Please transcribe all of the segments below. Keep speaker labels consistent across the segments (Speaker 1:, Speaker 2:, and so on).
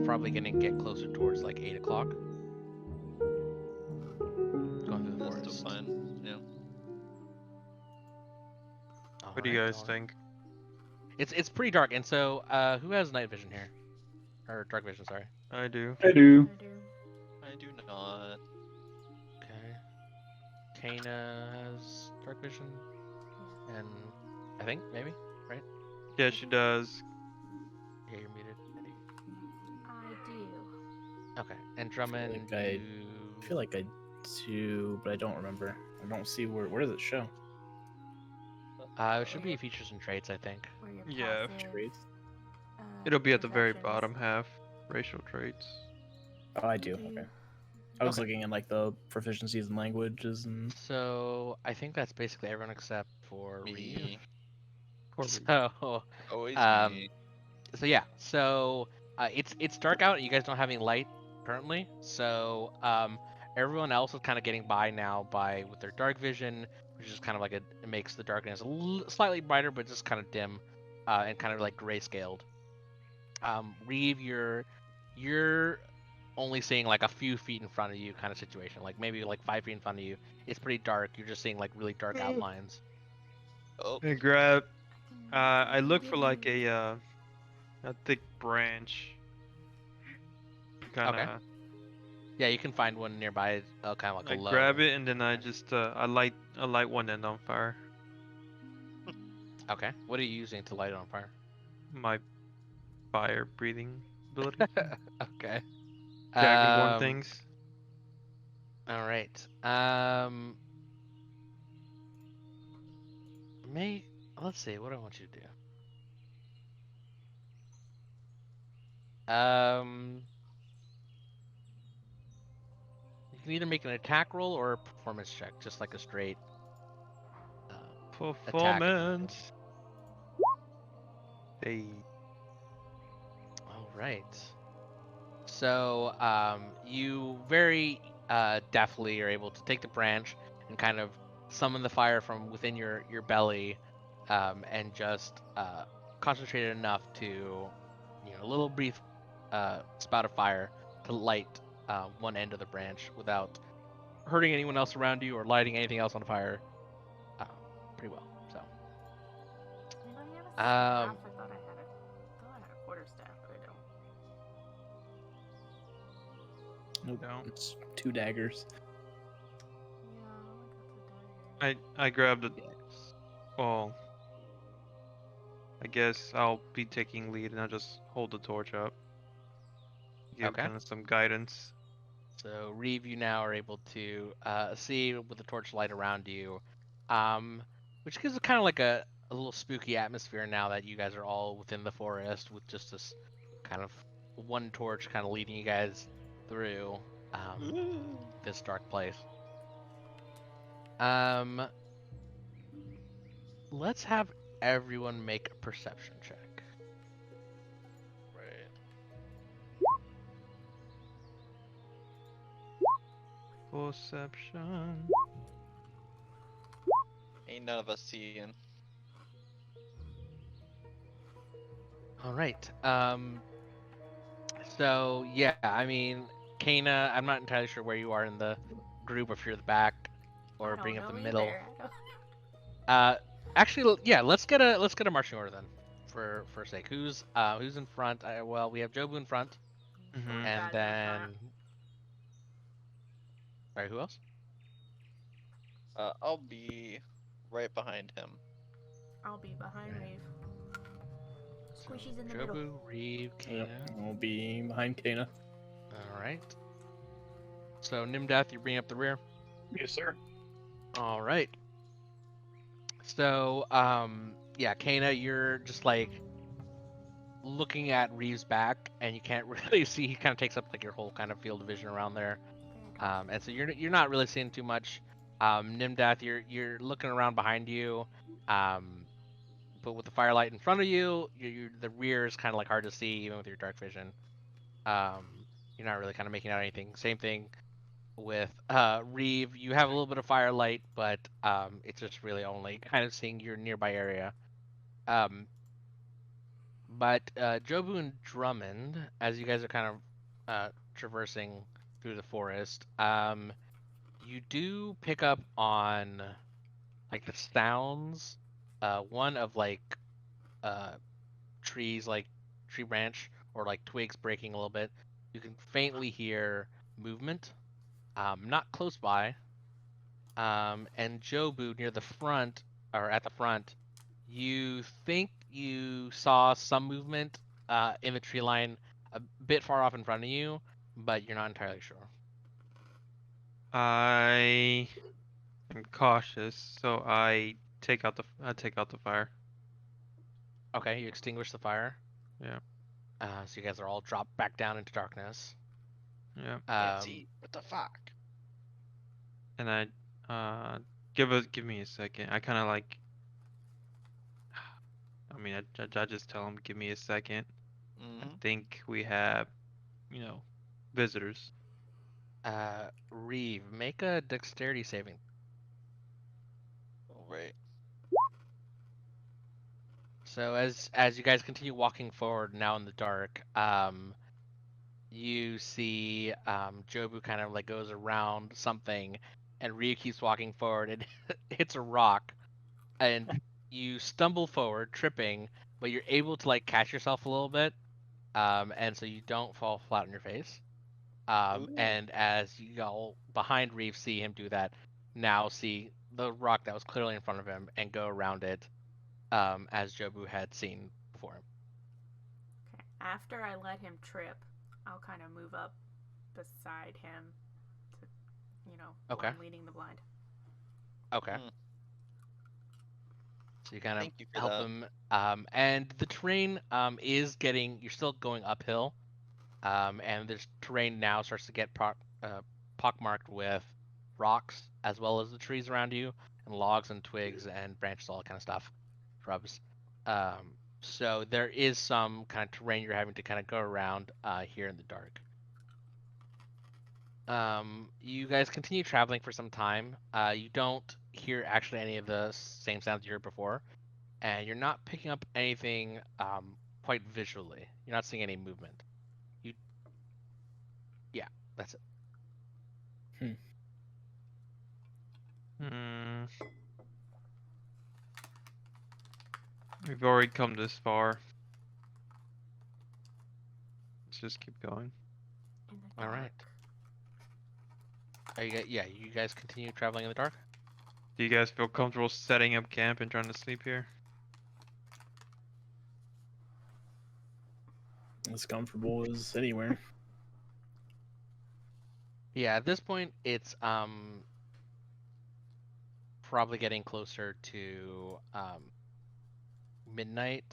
Speaker 1: probably going to get closer towards like 8 o'clock. Going through the
Speaker 2: That's
Speaker 1: forest.
Speaker 2: still fine. Yeah.
Speaker 3: What do you guys think?
Speaker 1: It's pretty dark, and so who has night vision here, or dark vision? Sorry.
Speaker 3: I do.
Speaker 4: I do.
Speaker 2: I do not.
Speaker 1: Okay. Kaina has dark vision, and I think maybe right.
Speaker 3: Yeah, she does.
Speaker 1: Yeah, you're muted. Mandi.
Speaker 5: I do.
Speaker 1: Okay, and Drummond.
Speaker 4: I feel like I do, but I don't remember. I don't see where does it show?
Speaker 1: It should be features and traits, I think.
Speaker 5: Where your
Speaker 3: Yeah.
Speaker 5: passive,
Speaker 4: Traits?
Speaker 3: It'll be at the very
Speaker 5: perceptions.
Speaker 3: bottom half. Racial traits.
Speaker 4: Oh, I do. Okay. I was
Speaker 1: Okay.
Speaker 4: looking at like the proficiencies in languages and.
Speaker 1: So I think that's basically everyone except for
Speaker 2: Me.
Speaker 1: Reeve.
Speaker 3: Or
Speaker 1: So
Speaker 2: Always
Speaker 1: Um,
Speaker 2: me.
Speaker 1: so yeah, so it's dark out. You guys don't have any light currently, so everyone else is kind of getting by now by with their dark vision, which is kind of like it makes the darkness slightly brighter, but just kind of dim, and kind of like grayscaled. Reeve, you're only seeing like a few feet in front of you, kind of situation, like maybe like 5 feet in front of you. It's pretty dark. You're just seeing like really dark outlines.
Speaker 2: Oh,
Speaker 3: I grab. I look for like a thick branch. Kinda.
Speaker 1: Okay. Yeah, you can find one nearby, kind of like
Speaker 3: I
Speaker 1: a low.
Speaker 3: grab it and then I just I light one end on fire.
Speaker 1: Okay. What are you using to light it on fire?
Speaker 3: My fire breathing ability.
Speaker 1: Okay.
Speaker 3: Dragonborn things.
Speaker 1: All right. Let's see. What do I want you to do? You can either make an attack roll or a performance check, just like a straight.
Speaker 3: Performance. Hey.
Speaker 1: All right. So you very deftly are able to take the branch and kind of summon the fire from within your belly, and just concentrate it enough to, a little brief spout of fire to light one end of the branch without hurting anyone else around you or lighting anything else on fire. Pretty well. So.
Speaker 5: Anybody have a staff?
Speaker 1: Um,
Speaker 5: I thought I had a quarterstaff, but I don't.
Speaker 4: Nope.
Speaker 3: No.
Speaker 4: It's 2 daggers.
Speaker 5: Yeah, I got the
Speaker 3: I grabbed it.
Speaker 1: yes.
Speaker 3: Well, I guess I'll be taking lead and I'll just hold the torch up. Give
Speaker 1: Okay.
Speaker 3: kind of some guidance.
Speaker 1: So Reeve, you now are able to see with the torchlight around you, which gives it kind of like a little spooky atmosphere now that you guys are all within the forest with just this kind of one torch kind of leading you guys through this dark place. Let's have everyone make a perception check.
Speaker 2: right.
Speaker 3: Perception.
Speaker 2: Ain't none of us seeing.
Speaker 1: All right. So yeah, I mean, Kaina, I'm not entirely sure where you are in the group, if you're the back or being at the middle. Actually, yeah, let's get a marching order then, for sake. Who's in front? Well, we have Jobu in front,
Speaker 3: Mm-hmm.
Speaker 1: and
Speaker 5: Guys in
Speaker 1: then.
Speaker 5: front.
Speaker 1: Sorry, who else?
Speaker 2: I'll be right behind him.
Speaker 5: I'll be behind
Speaker 1: Okay.
Speaker 5: Reeve.
Speaker 1: So,
Speaker 5: Squishy's in the
Speaker 1: Jobu,
Speaker 5: middle.
Speaker 1: Reeve, Kaina.
Speaker 4: Yep. I'll be behind Kaina.
Speaker 1: All right. So Nimdath, you bring up the rear.
Speaker 4: Yes, sir.
Speaker 1: All right. So, yeah, Kaina, you're just like looking at Reeve's back, and you can't really see. He kind of takes up like your whole kind of field of vision around there, and so you're not really seeing too much. Nimdath, you're looking around behind you, but with the firelight in front of you, the rear is kind of like hard to see even with your dark vision. You're not really kind of making out anything. Same thing with Reeve. You have a little bit of firelight, but it's just really only kind of seeing your nearby area. But Jobu and Drummond, as you guys are kind of traversing through the forest, you do pick up on like the sounds, one of like uh, trees, like tree branch or like twigs breaking a little bit. You can faintly hear movement, not close by. And Jobu near the front or at the front, you think you saw some movement in the tree line a bit far off in front of you, but you're not entirely sure.
Speaker 3: I am cautious, so I take out the fire.
Speaker 1: Okay, you extinguish the fire.
Speaker 3: Yeah.
Speaker 1: So you guys are all dropped back down into darkness.
Speaker 3: Yeah.
Speaker 2: Can't see. What the fuck?
Speaker 3: And I give me a second. I kind of like. I mean, I just tell him, give me a second. I
Speaker 2: Mm-hmm.
Speaker 3: think we have, visitors.
Speaker 1: Reeve, make a dexterity saving.
Speaker 2: All right.
Speaker 1: So as you guys continue walking forward now in the dark, you see Jobu kind of like goes around something, and Reeve keeps walking forward and hits a rock, and you stumble forward, tripping, but you're able to like catch yourself a little bit, and so you don't fall flat on your face.
Speaker 2: Ooh.
Speaker 1: And as you all behind Reeve see him do that, now see the rock that was clearly in front of him and go around it, as Jobu had seen before him.
Speaker 5: Okay. After I let him trip, I'll kind of move up beside him to,
Speaker 1: Okay.
Speaker 5: I'm leading the blind.
Speaker 1: Okay.
Speaker 2: Mm.
Speaker 1: So you kind of
Speaker 2: Thank you for
Speaker 1: help
Speaker 2: that.
Speaker 1: him, and the terrain is getting. You're still going uphill, and this terrain now starts to get pockmarked with rocks as well as the trees around you, and logs and twigs and branches, all that kind of stuff, shrubs. So there is some kind of terrain you're having to kind of go around here in the dark. You guys continue traveling for some time. You don't hear actually any of the same sounds you heard before, and you're not picking up anything quite visually. You're not seeing any movement. Yeah, that's it.
Speaker 3: Hmm. We've already come this far. Let's just keep going.
Speaker 5: In the dark.
Speaker 1: All right. You guys continue traveling in the dark?
Speaker 3: Do you guys feel comfortable setting up camp and trying to sleep here?
Speaker 4: As comfortable as anywhere.
Speaker 1: Yeah, at this point it's probably getting closer to midnight.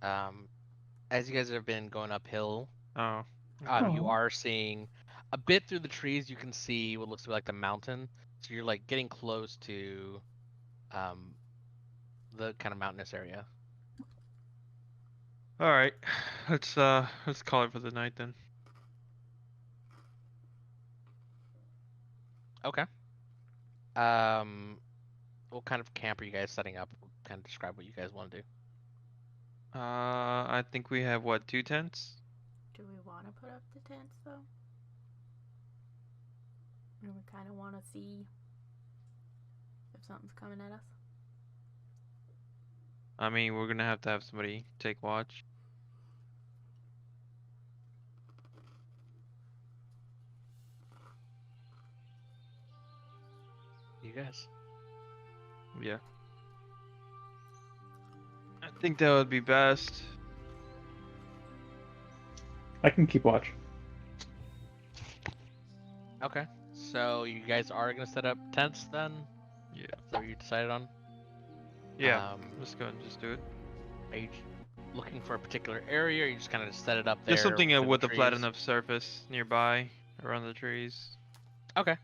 Speaker 1: As you guys have been going uphill,
Speaker 3: Oh.
Speaker 1: you are seeing a bit through the trees. You can see what looks to be like the mountain. So you're like getting close to um the kind of mountainous area.
Speaker 3: All right. Let's call it for the night then.
Speaker 1: Okay. What kind of camp are you guys setting up? Kind of describe what you guys want to do.
Speaker 3: I think we have what, 2 tents?
Speaker 5: Do we want to put up the tents though? And we kind of want to see if something's coming at us.
Speaker 3: I mean, we're gonna have to have somebody take watch.
Speaker 1: You guys.
Speaker 3: Yeah. I think that would be best.
Speaker 6: I can keep watch.
Speaker 1: Okay. So you guys are gonna set up tents then?
Speaker 3: Yeah.
Speaker 1: Is that what you decided on?
Speaker 3: Yeah. Let's go and just do it.
Speaker 1: Are you looking for a particular area, or you just kind of set it up there?
Speaker 3: Just something
Speaker 1: within
Speaker 3: with
Speaker 1: the
Speaker 3: a flat
Speaker 1: trees?
Speaker 3: enough surface nearby, around the trees.
Speaker 1: Okay.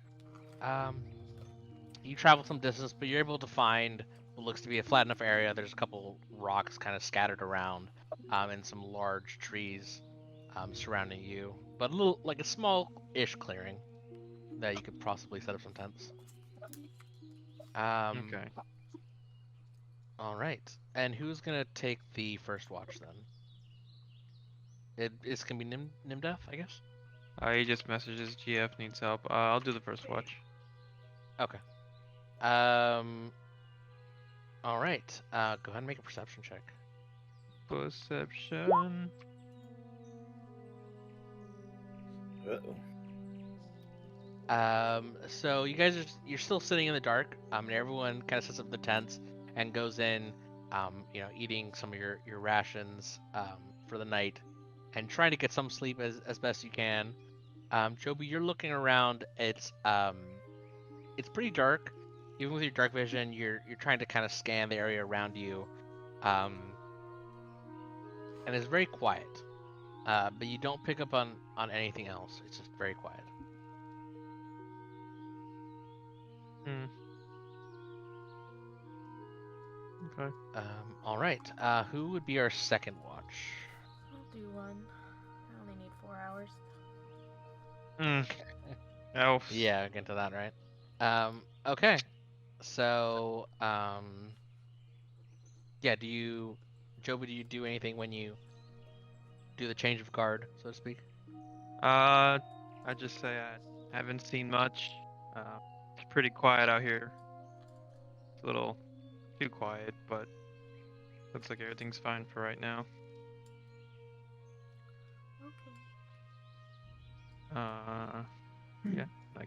Speaker 1: You travel some distance, but you're able to find what looks to be a flat enough area. There's a couple rocks kind of scattered around, and some large trees surrounding you, but a little, like a small-ish clearing that you could possibly set up some tents.
Speaker 3: Okay.
Speaker 1: All right. And who's gonna take the first watch then? It's gonna be Nimdath, I guess.
Speaker 3: He just messages GF needs help. I'll do the first watch.
Speaker 1: Okay. All right. Go ahead and make a perception check.
Speaker 3: Perception.
Speaker 4: Uh-oh.
Speaker 1: So you guys you're still sitting in the dark. And everyone kind of sets up the tents and goes in. Eating some of your rations for the night, and trying to get some sleep as best you can. Jobu, you're looking around. It's pretty dark. Even with your dark vision, you're trying to kind of scan the area around you, and it's very quiet. But you don't pick up on anything else. It's just very quiet.
Speaker 3: Hmm. Okay.
Speaker 1: All right. Who would be our second watch?
Speaker 5: I'll do one. I only need 4 hours.
Speaker 3: Elf.
Speaker 1: Yeah, I'll get into that, right? Okay. So, yeah, Jobu, do you do anything when you do the change of guard, so to speak?
Speaker 3: I just say I haven't seen much. It's pretty quiet out here. It's a little too quiet, but looks like everything's fine for right now.
Speaker 5: Okay.
Speaker 3: Yeah, I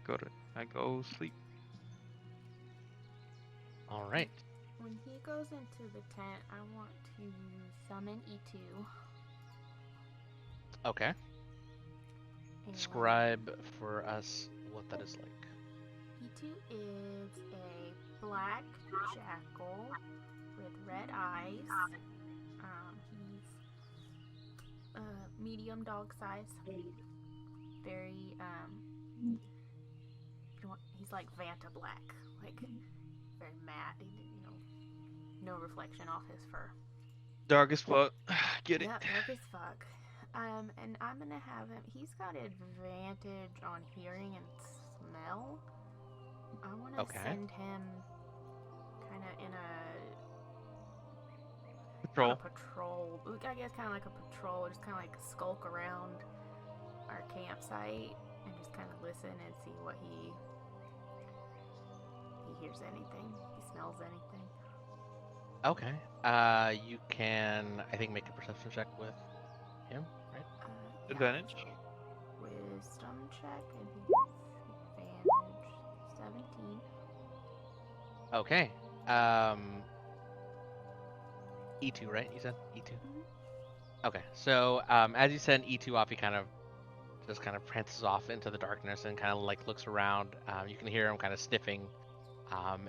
Speaker 3: go sleep.
Speaker 1: All right.
Speaker 5: When he goes into the tent, I want to summon E2.
Speaker 1: Okay.
Speaker 5: and
Speaker 1: Describe for us what that is like.
Speaker 5: E2 is a black jackal with red eyes. He's medium dog size. Very he's like Vanta black, like very matte. No reflection off his fur.
Speaker 3: Dark as fuck. Get it.
Speaker 5: Yeah, dark as fuck. And I'm gonna have him. He's got advantage on hearing and smell. I want to
Speaker 1: Okay.
Speaker 5: send him kind of in
Speaker 3: Patrol.
Speaker 5: not a patrol. I guess kind of like a patrol, just kind of like skulk around our campsite and just kind of listen and see what he hears anything, he smells anything.
Speaker 1: Okay. You can, I think, make a perception check with him, right?
Speaker 5: Yeah,
Speaker 3: Advantage?
Speaker 5: so wisdom check and he gets advantage 17.
Speaker 1: Okay. E2, right? You said E2. Okay. So, as you send E2 off, he kind of prances off into the darkness and kind of like looks around. You can hear him kind of sniffing,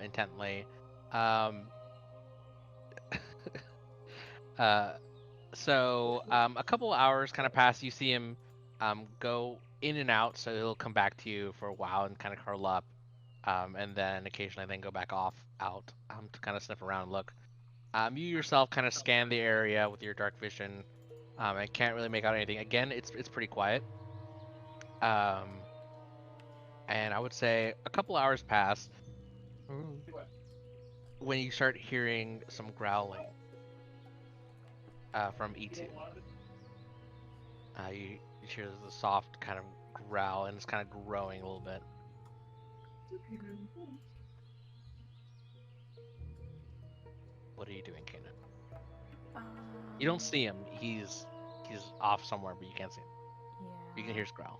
Speaker 1: intently. So a couple hours kind of pass. You see him go in and out, so he'll come back to you for a while and kind of curl up, and then occasionally then go back out to kind of sniff around and look. You yourself kind of scan the area with your dark vision. And can't really make out anything. Again, it's pretty quiet. And I would say a couple hours pass when you start hearing some growling from E2. You hear the soft kind of growl, and it's kind of growing a little bit. What are you doing, Kaina? You don't see him. He's off somewhere, but you can't see him.
Speaker 5: Yeah.
Speaker 1: You can hear his growl.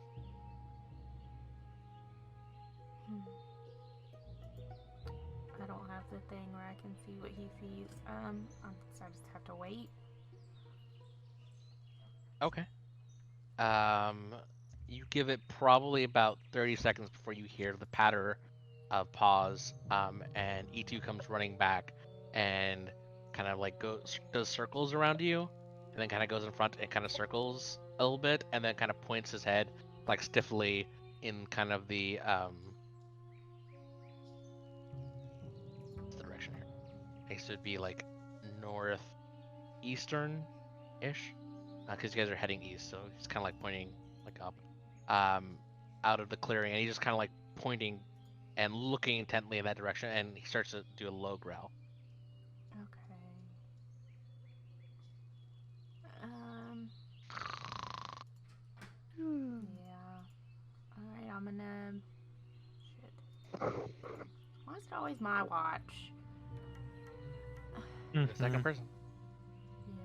Speaker 5: I don't have the thing where I can see what he sees. So I just have to wait.
Speaker 1: Okay. You give it probably about 30 seconds before you hear the patter of paws, and E2 comes running back and kind of like does circles around you, and then kind of goes in front and kind of circles a little bit, and then kind of points his head like stiffly in kind of the what's the direction here? I guess it would be like northeastern-ish. Because you guys are heading east, so he's kind of like pointing like up, out of the clearing, and he's just kind of like pointing and looking intently in that direction, and he starts to do a low growl.
Speaker 5: Okay. I'm gonna. Shit. Why is it always my watch?
Speaker 1: The second
Speaker 3: Mhm.
Speaker 1: person.
Speaker 5: Yeah.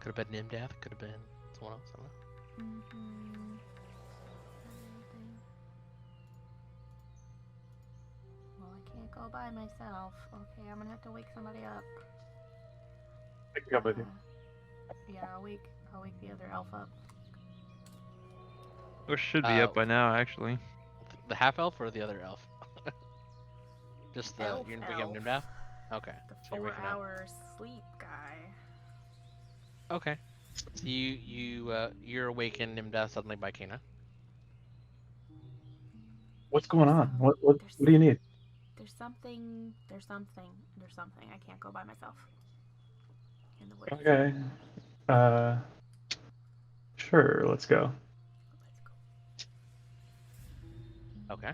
Speaker 1: Could have been Nimdath. Could have been someone else. I don't know.
Speaker 5: Mm-hmm. Well, I can't go by myself. Okay, I'm gonna have to wake somebody up.
Speaker 6: I can come with you.
Speaker 5: Yeah, I'll wake the other elf up.
Speaker 3: Or should be up by now, actually.
Speaker 1: The half elf or the other elf? Just the
Speaker 5: Elf,
Speaker 1: you're waking up
Speaker 5: elf.
Speaker 1: Nimdath. Okay.
Speaker 5: The
Speaker 1: So you're waking up.
Speaker 5: 4-hour sleep guy.
Speaker 1: Okay. So you're awakened Nimdath suddenly by Kaina.
Speaker 6: What's going on? What
Speaker 5: There's
Speaker 6: do you need?
Speaker 5: There's something. I can't go by myself. In the woods.
Speaker 6: Okay. Sure, let's go.
Speaker 5: Let's go.
Speaker 1: Okay.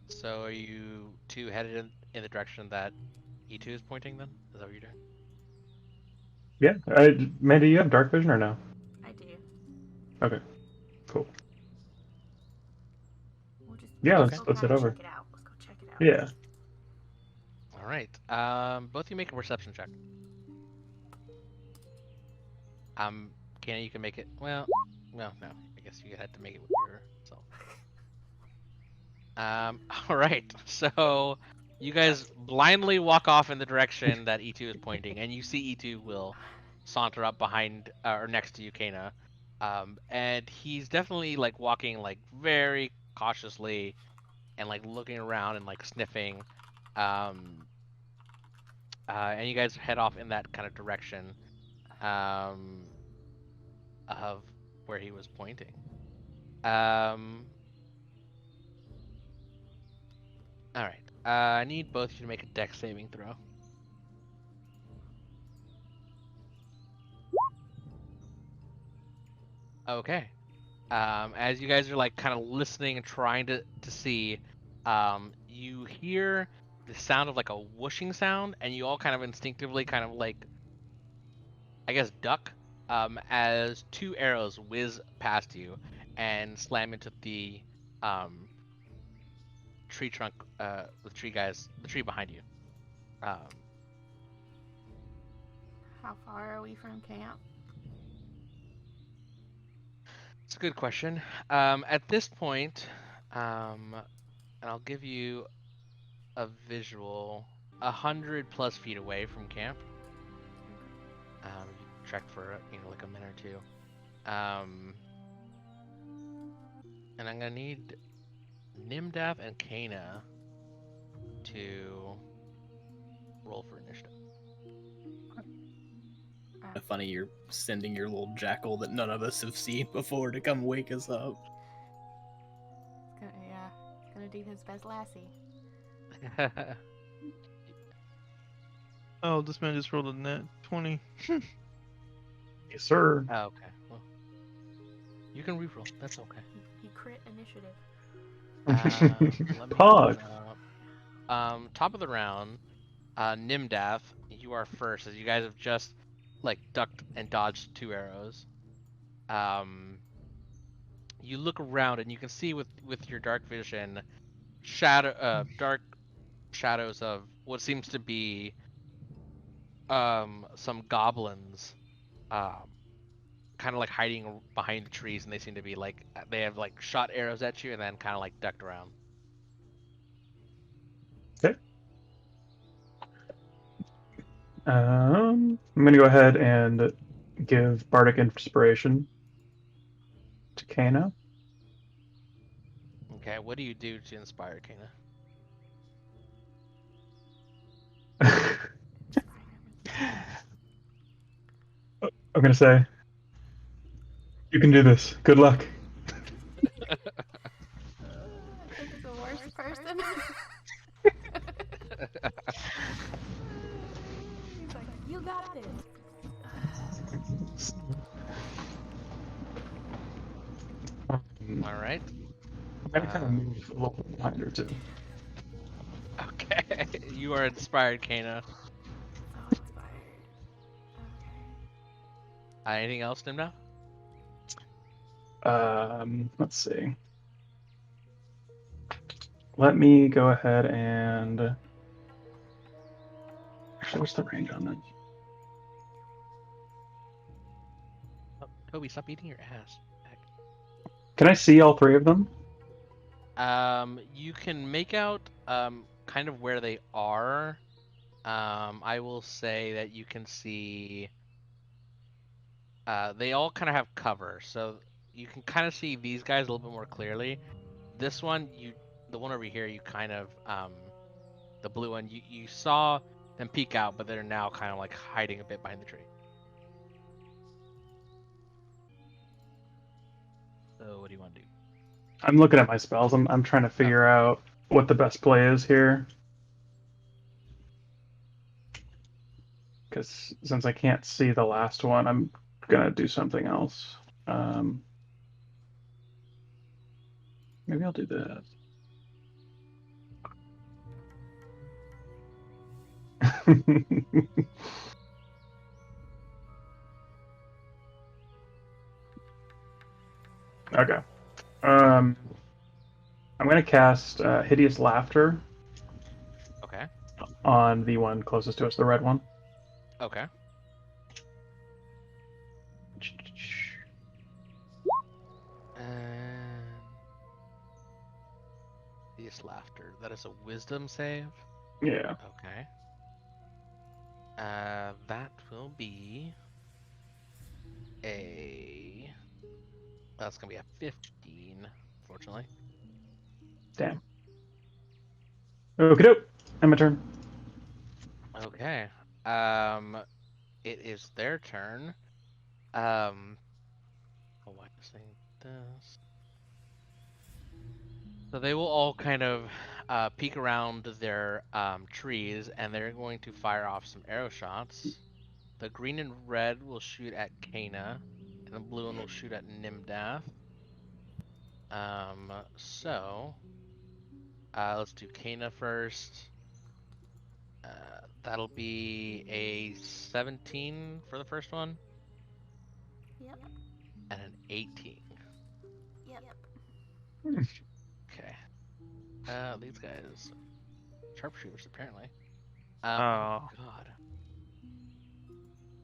Speaker 1: So are you two headed in the direction that E2 is pointing then? Is that what you're doing?
Speaker 6: Yeah. Mandi, you have dark vision or no?
Speaker 5: I do.
Speaker 6: Okay. Cool.
Speaker 5: We'll just
Speaker 6: Yeah,
Speaker 5: let's
Speaker 6: let's
Speaker 5: go
Speaker 6: head over.
Speaker 5: check it out. Let's go check it out.
Speaker 6: Yeah.
Speaker 1: All right. Both of you make a perception check. Kaina, you can make it. Well, no. I guess you had to make it with yourself. All right. So you guys blindly walk off in the direction that E2 is pointing, and you see E2 will saunter up behind or next to you, Kaina. And he's definitely like walking like very cautiously and like looking around and like sniffing. And you guys head off in that kind of direction of where he was pointing. All right. I need both of you to make a dex saving throw. Okay. As you guys are like kind of listening and trying to see, you hear the sound of like a whooshing sound, and you all kind of instinctively kind of like, I guess, duck as two arrows whiz past you and slam into the tree trunk, the tree behind you.
Speaker 5: How far are we from camp?
Speaker 1: It's a good question. At this point, and I'll give you a visual, 100+ feet away from camp. You trek for like a minute or two. And I'm gonna need Nimdath and Kaina to roll for initiative.
Speaker 4: Funny, you're sending your little jackal that none of us have seen before to come wake us up.
Speaker 5: It's gonna do his best lassie.
Speaker 3: Oh, this man just rolled a net 20.
Speaker 6: Yes, sir.
Speaker 1: Oh, okay. Well, you can reroll. That's okay.
Speaker 5: He crit initiative.
Speaker 1: Let me
Speaker 6: Pog.
Speaker 1: top of the round, Nimdath, you are first, as you guys have just like ducked and dodged two arrows. You look around and you can see with your dark vision, dark shadows of what seems to be some goblins, kind of like hiding behind the trees, and they seem to be like they have like shot arrows at you and then kind of like ducked around.
Speaker 6: Okay. I'm gonna go ahead and give Bardic Inspiration to Kaina.
Speaker 1: Okay, what do you do to inspire Kaina?
Speaker 6: I'm gonna say, you can do this. Good luck.
Speaker 5: He's the worst person. He's like, you got this.
Speaker 1: All right.
Speaker 6: I'm gonna kind of move a little bit behind her too.
Speaker 1: Okay, you are inspired, Kaina.
Speaker 5: So inspired. Okay.
Speaker 1: Anything else, Nimdath?
Speaker 6: Let's see. Let me go ahead and actually, what's the range on that?
Speaker 1: Oh, Toby, stop eating your ass.
Speaker 6: Can I see all three of them?
Speaker 1: You can make out kind of where they are. I will say that you can see they all kind of have cover, so you can kind of see these guys a little bit more clearly. This one, the one over here, you kind of the blue one, you saw them peek out, but they're now kind of like hiding a bit behind the tree. So what do you want to do?
Speaker 6: I'm looking at my spells. I'm trying to figure out what the best play is here. Because since I can't see the last one, I'm gonna do something else. Maybe I'll do this. Okay. I'm gonna cast Hideous Laughter
Speaker 1: Okay.
Speaker 6: on the one closest to us, the red one.
Speaker 1: Okay. And this laughter. That is a wisdom save.
Speaker 6: Yeah.
Speaker 1: Okay. That will be a. That's gonna be a 15, unfortunately.
Speaker 6: Damn. Okay, doke. And my turn.
Speaker 1: Okay. It is their turn. Oh, why am I saying this? So they will all kind of peek around their trees, and they're going to fire off some arrow shots. The green and red will shoot at Kaina, and the blue one will shoot at Nimdath. So let's do Kaina first. That'll be a 17 for the first one,
Speaker 5: Yep.
Speaker 1: and an 18.
Speaker 5: Yep.
Speaker 1: Okay. These guys, sharpshooters apparently.
Speaker 3: Oh.
Speaker 1: God.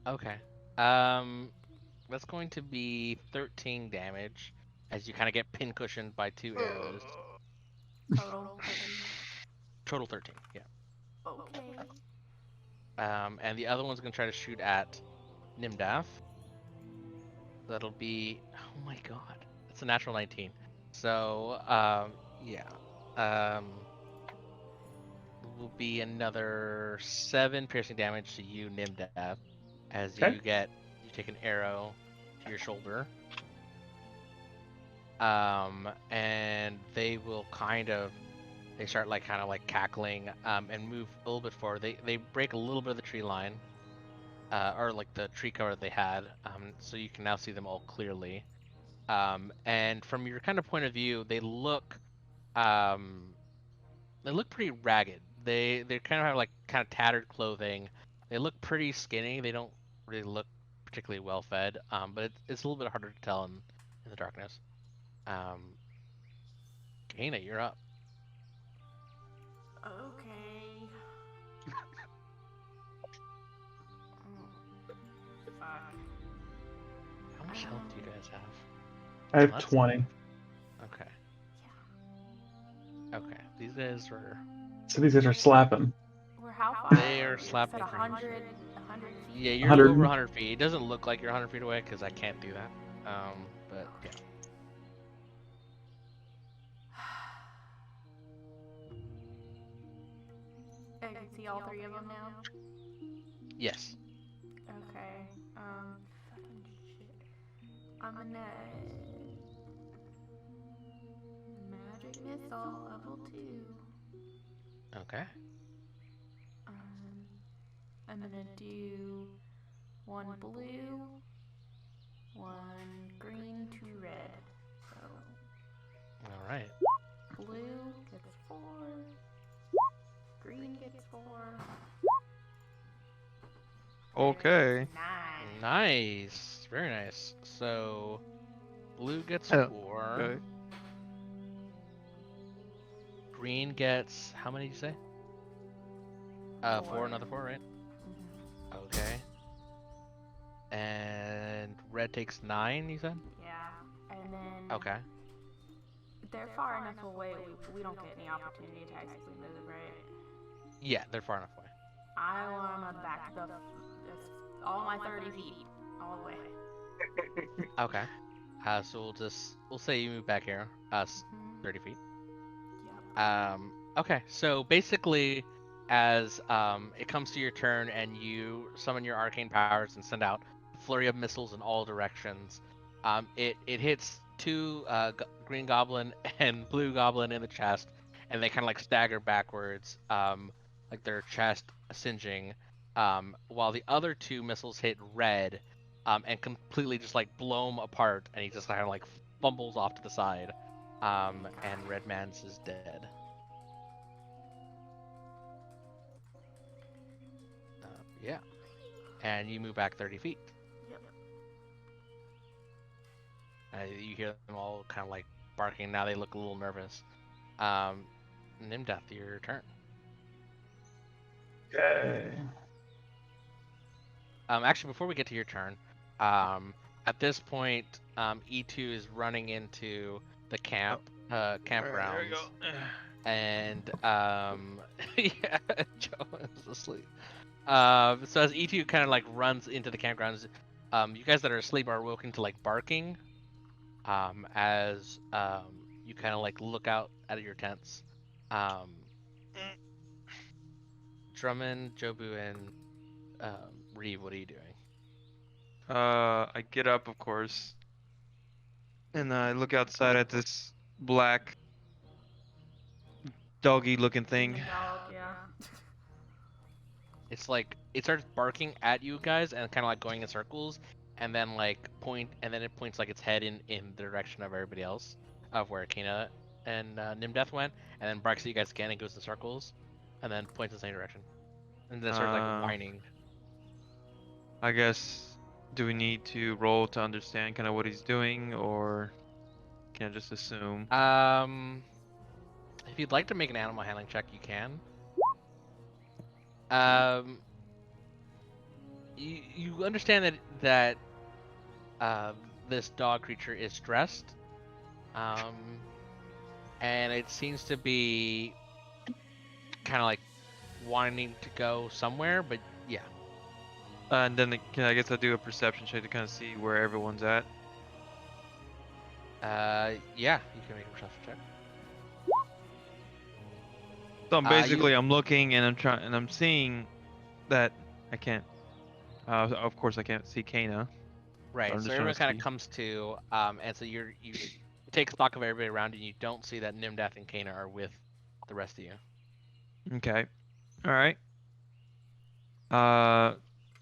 Speaker 1: Okay. That's going to be 13 damage as you kind of get pincushioned by 2 arrows.
Speaker 5: Total.
Speaker 1: Total 13. Yeah.
Speaker 5: Okay.
Speaker 1: And the other one's gonna try to shoot at Nimdath. That'll be. Oh my God. It's a natural 19. So yeah. Will be another 7 piercing damage to you, Nimdath, as
Speaker 6: Okay.
Speaker 1: you take an arrow to your shoulder. And they will they start kind of cackling, and move a little bit forward. They break a little bit of the tree line, or the tree cover they had, so you can now see them all clearly. And from your kind of point of view, um, they look pretty ragged. They kind of have kind of tattered clothing. They look pretty skinny. They don't really look particularly well fed. But it's a little bit harder to tell in the darkness. Kaina, you're up.
Speaker 5: Okay. Fuck.
Speaker 1: How much health do you guys have?
Speaker 6: I have
Speaker 1: Let's-
Speaker 6: 20.
Speaker 1: Okay. Okay. These guys are.
Speaker 6: So these guys are slapping.
Speaker 5: We're how far?
Speaker 1: They are
Speaker 5: away?
Speaker 1: slapping
Speaker 5: Is that
Speaker 1: pretty
Speaker 5: 100 feet?
Speaker 1: Yeah, you're
Speaker 6: 100.
Speaker 1: over 100 feet. It doesn't look like you're 100 feet away because I can't do that. But yeah.
Speaker 5: I can see all 3 of them now.
Speaker 1: Yes.
Speaker 5: Okay. Fucking shit. I'm gonna magic missile level 2.
Speaker 1: Okay.
Speaker 5: I'm gonna do 1 blue, 1 green, 2 red. So
Speaker 1: All right.
Speaker 5: blue gets 4, green gets 4.
Speaker 3: Okay.
Speaker 5: Nice.
Speaker 1: Nice. Very nice. So Blue gets
Speaker 3: Oh,
Speaker 1: 4.
Speaker 3: okay.
Speaker 1: Green gets how many did you say? 4, another 4, right?
Speaker 5: Mhm.
Speaker 1: Okay. And red takes 9, you said?
Speaker 5: Yeah, and then
Speaker 1: Okay.
Speaker 5: they're far enough away. We don't get any opportunity attacks if we move, right?
Speaker 1: Yeah, they're far enough away.
Speaker 5: I want to back the all my 30 feet all the way.
Speaker 1: Okay. So we'll say you move back here, 30 feet.
Speaker 5: Yep.
Speaker 1: Okay. So basically, as it comes to your turn and you summon your arcane powers and send out a flurry of missiles in all directions, it hits 2 green goblin and blue goblin in the chest, and they kind of like stagger backwards, like their chest singeing, while the other 2 missiles hit red, and completely just like blow him apart, and he just kind of like fumbles off to the side, and Red Man's is dead. Yeah, and you move back 30 feet.
Speaker 5: Yep.
Speaker 1: You hear them all kind of like barking. Now they look a little nervous. Nimdath, your turn.
Speaker 6: Okay.
Speaker 1: Actually, before we get to your turn, at this point, E2 is running into the campgrounds.
Speaker 3: There we go.
Speaker 1: And yeah, Joven's asleep. So as E2 kind of like runs into the campgrounds, you guys that are asleep are woken to like barking. As you kind of like look out at your tents. Drummond, Jobu, and Reeve, what are you doing?
Speaker 3: I get up, of course, and I look outside at this black doggy-looking thing.
Speaker 5: The dog, yeah.
Speaker 1: It's like it starts barking at you guys and kind of like going in circles, and then like it points like its head in the direction of everybody else, of where Kaina and Nimdath went, and then barks at you guys again and goes in circles, and then points in the same direction, and then starts like whining.
Speaker 3: I guess, do we need to roll to understand kind of what he's doing, or can I just assume?
Speaker 1: If you'd like to make an animal handling check, you can. You understand that this dog creature is stressed, and it seems to be kind of like wanting to go somewhere, but yeah.
Speaker 3: And then I guess I'll do a perception check to kind of see where everyone's at.
Speaker 1: Yeah, you can make a perception check.
Speaker 3: So I'm looking and I'm seeing that I can't. Of course I can't see Kaina.
Speaker 1: Right.
Speaker 3: I'm
Speaker 1: So
Speaker 3: just
Speaker 1: everyone
Speaker 3: trying
Speaker 1: kind of
Speaker 3: to
Speaker 1: comes to, and so you take stock of everybody around you. And you don't see that Nimdath and Kaina are with the rest of you.
Speaker 3: Okay. All right.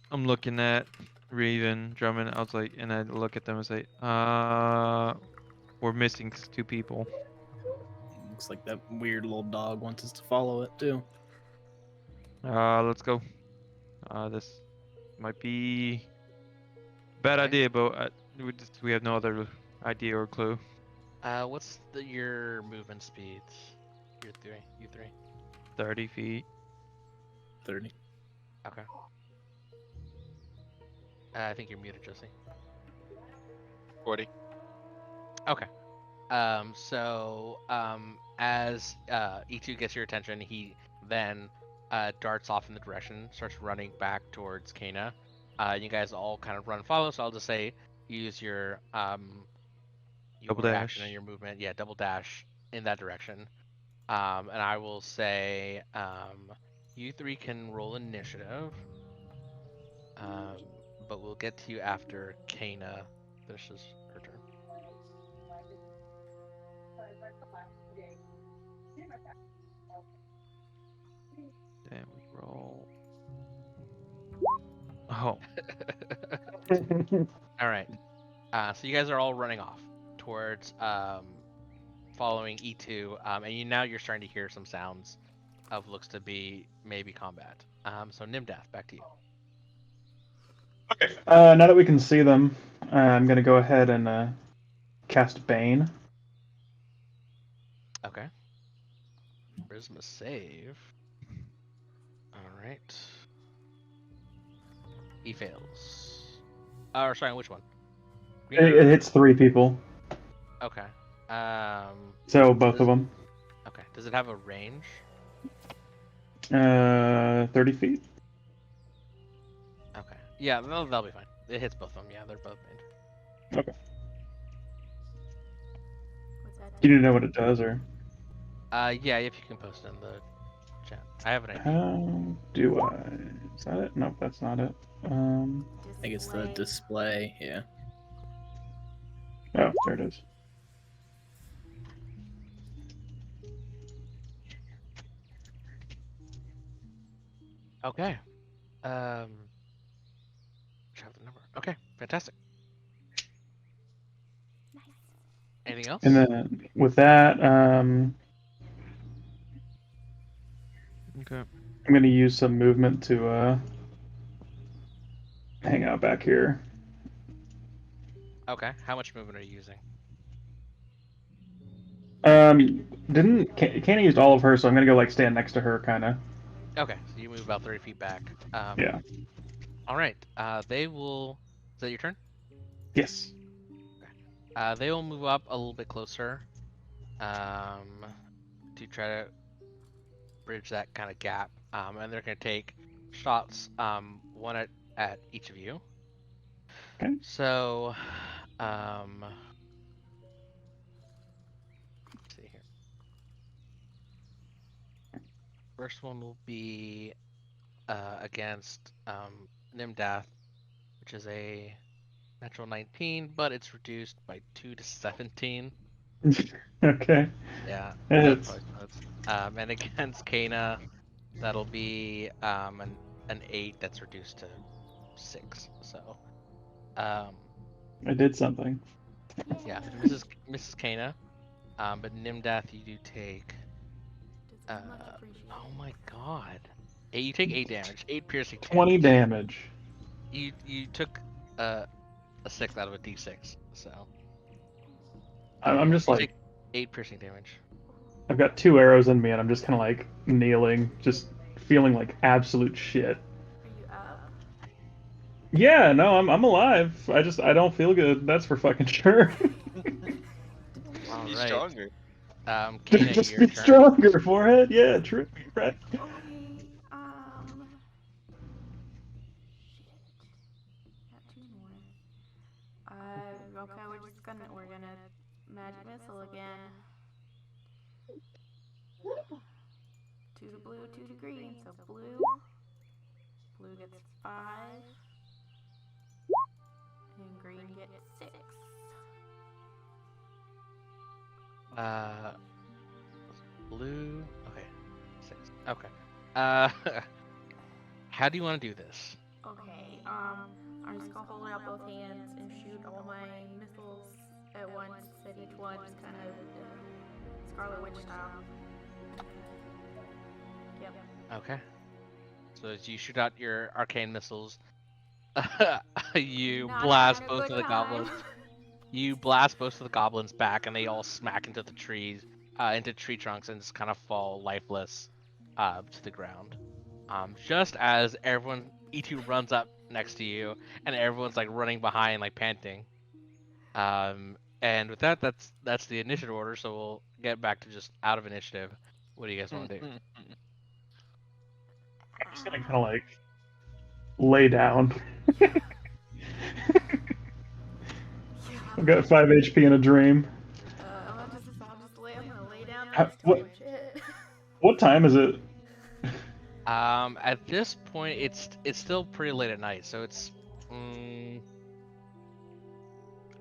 Speaker 3: I'm looking at Reeve and Drummond. I was like, and I look at them and say, we're missing 2 people.
Speaker 4: Looks like that weird little dog wants us to follow it too.
Speaker 3: Let's go. This might be a bad
Speaker 1: Okay.
Speaker 3: idea, but we have no other idea or clue.
Speaker 1: What's your movement speeds? You three.
Speaker 3: 30 feet.
Speaker 4: 30.
Speaker 1: Okay. I think you're muted, Jesse.
Speaker 2: 40.
Speaker 1: Okay. As E2 gets your attention, he then darts off in the direction, starts running back towards Kaina. You guys all kind of run follow, so I'll just say use your
Speaker 3: Double dash.
Speaker 1: action and your movement. Yeah, double dash in that direction. And I will say you 3 can roll initiative. But we'll get to you after Kaina finishes her turn.
Speaker 3: Damn, we roll. Oh.
Speaker 1: All right. So you guys are all running off towards following E2, and now you're starting to hear some sounds of looks to be maybe combat. So Nimdath, back to you.
Speaker 6: Okay. Now that we can see them, I'm gonna go ahead and cast Bane.
Speaker 1: Okay. Prism save. All right. He fails. Or sorry, which one? Green
Speaker 6: It
Speaker 1: or-
Speaker 6: hits 3 people,
Speaker 1: Okay.
Speaker 6: so both
Speaker 1: Does-
Speaker 6: of them.
Speaker 1: Okay. Does it have a range?
Speaker 6: 30 feet.
Speaker 1: Okay. Yeah, that'll be fine. It hits both of them. Yeah, they're both made.
Speaker 6: Okay.
Speaker 5: What's that?
Speaker 6: You need to know what it does, or
Speaker 1: Yeah, if you can post it in the chat. I have an idea.
Speaker 6: how do I? Is that it? Nope, that's not it.
Speaker 4: I think it's the display, yeah.
Speaker 6: Oh, there it is.
Speaker 1: Okay. Have the number. Okay, fantastic.
Speaker 5: Nice.
Speaker 1: Anything else?
Speaker 6: And then with that,
Speaker 3: Okay.
Speaker 6: I'm gonna use some movement to hang out back here.
Speaker 1: Okay. How much movement are you using?
Speaker 6: Kaina used all of her, so I'm gonna go like stand next to her, kind of.
Speaker 1: Okay, so you move about 30 feet back.
Speaker 6: Yeah.
Speaker 1: All right. They will. Is that your turn?
Speaker 6: Yes.
Speaker 1: They will move up a little bit closer. To try to bridge that kind of gap. And they're gonna take shots. One at each of you.
Speaker 6: Okay.
Speaker 1: So, let's see here. First one will be against Nimdath, which is a natural 19, but it's reduced by 2 to 17.
Speaker 6: Okay.
Speaker 1: Yeah,
Speaker 6: It
Speaker 1: that's
Speaker 6: hits.
Speaker 1: probably close. And against Kaina, that'll be an 8 that's reduced to 6. So,
Speaker 6: I did something.
Speaker 1: yeah, Mrs. Kaina. But Nimdath, you do take.
Speaker 5: Just much appreciated.
Speaker 1: Oh my God. You take 8 damage, 8 piercing
Speaker 6: 20
Speaker 1: damage.
Speaker 6: damage.
Speaker 1: You took a 6 out of a d6, so.
Speaker 6: I'm just
Speaker 1: You
Speaker 6: like,
Speaker 1: take 8 piercing damage.
Speaker 6: I've got 2 arrows in me, and I'm just kind of like kneeling, just feeling like absolute shit.
Speaker 5: Are you up?
Speaker 6: Yeah, no, I'm alive. I don't feel good. That's for fucking sure.
Speaker 1: All
Speaker 2: He's
Speaker 1: right.
Speaker 2: stronger.
Speaker 1: Kaina,
Speaker 6: Just
Speaker 1: your
Speaker 6: be
Speaker 1: turn.
Speaker 6: stronger, forehead. Yeah, true. Right.
Speaker 5: Okay. Shit. Got 2 more. Okay, we're gonna magic missile again. 2 to blue, 2 to green. So blue gets 5, and green gets 6.
Speaker 1: Blue. Okay. 6. Okay. How do you want to do this?
Speaker 5: Okay, I'm just gonna hold out both hands and shoot all my missiles at once at each one, just kind of Scarlet Witch style. Yep.
Speaker 1: Okay. So as you shoot out your arcane missiles, you
Speaker 5: Not
Speaker 1: blast
Speaker 5: having a
Speaker 1: both
Speaker 5: good
Speaker 1: of the goblins.
Speaker 5: time.
Speaker 1: You blast both of the goblins back, and they all smack into the trees, into tree trunks, and just kind of fall lifeless, to the ground. Just as E2 runs up next to you, and everyone's like running behind, like panting. And with that, that's the initiative order. So we'll get back to just out of initiative. What do you guys want to do?
Speaker 6: I'm just gonna kind of like lay down. I've got 5 HP in a dream.
Speaker 5: I'm gonna lay down
Speaker 6: How-
Speaker 5: next to
Speaker 6: what-
Speaker 5: him. Shit.
Speaker 6: What time is it?
Speaker 1: At this point, it's still pretty late at night, so it's I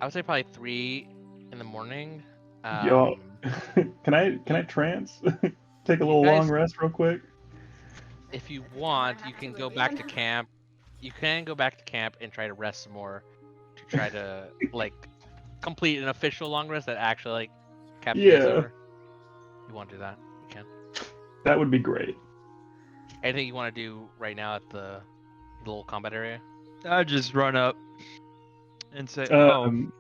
Speaker 1: would say probably 3 in the morning.
Speaker 6: Yo, can I trance? Take a little
Speaker 1: guys-
Speaker 6: long rest real quick.
Speaker 1: If you want, you can go back to camp. You can go back to camp and try to rest some more, to try to like complete an official long rest that actually like caps the day
Speaker 6: Yeah.
Speaker 1: over. You want to do that? You can.
Speaker 6: That would be great.
Speaker 1: Anything you want to do right now at the little combat area?
Speaker 3: I just run up and say, "Oh,
Speaker 6: Um,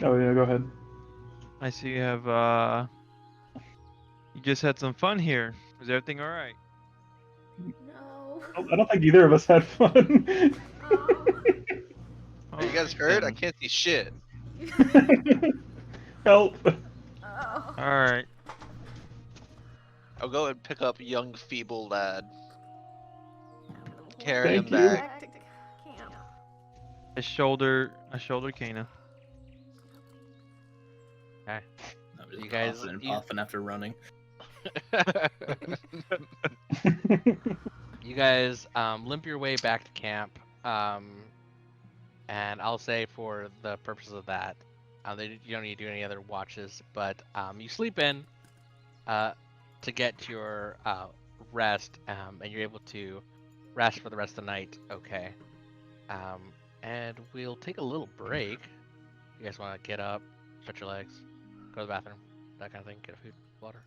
Speaker 6: Oh yeah, go ahead.
Speaker 3: I see you have you just had some fun here. Is everything all right?
Speaker 5: No.
Speaker 6: I don't think either of us had fun.
Speaker 5: Oh.
Speaker 2: Are you guys hurt? I can't see shit.
Speaker 6: Help.
Speaker 5: Oh.
Speaker 3: All right.
Speaker 2: I'll go and pick up young feeble lad.
Speaker 5: I'm
Speaker 2: Carry
Speaker 6: him
Speaker 5: back to camp.
Speaker 3: I shoulder Kaina.
Speaker 1: Okay.
Speaker 4: I'm just
Speaker 1: You guys-
Speaker 4: puffing and
Speaker 1: you-
Speaker 4: puffing after running.
Speaker 1: You guys limp your way back to camp, and I'll say for the purposes of that, you don't need to do any other watches, but you sleep in to get to your rest, and you're able to rest for the rest of the night. Okay, and we'll take a little break. You guys want to get up, stretch your legs, go to the bathroom, that kind of thing, get a food, water.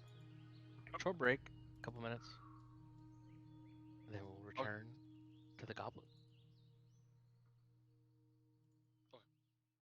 Speaker 1: Short break, couple minutes. Then we'll return to the goblet.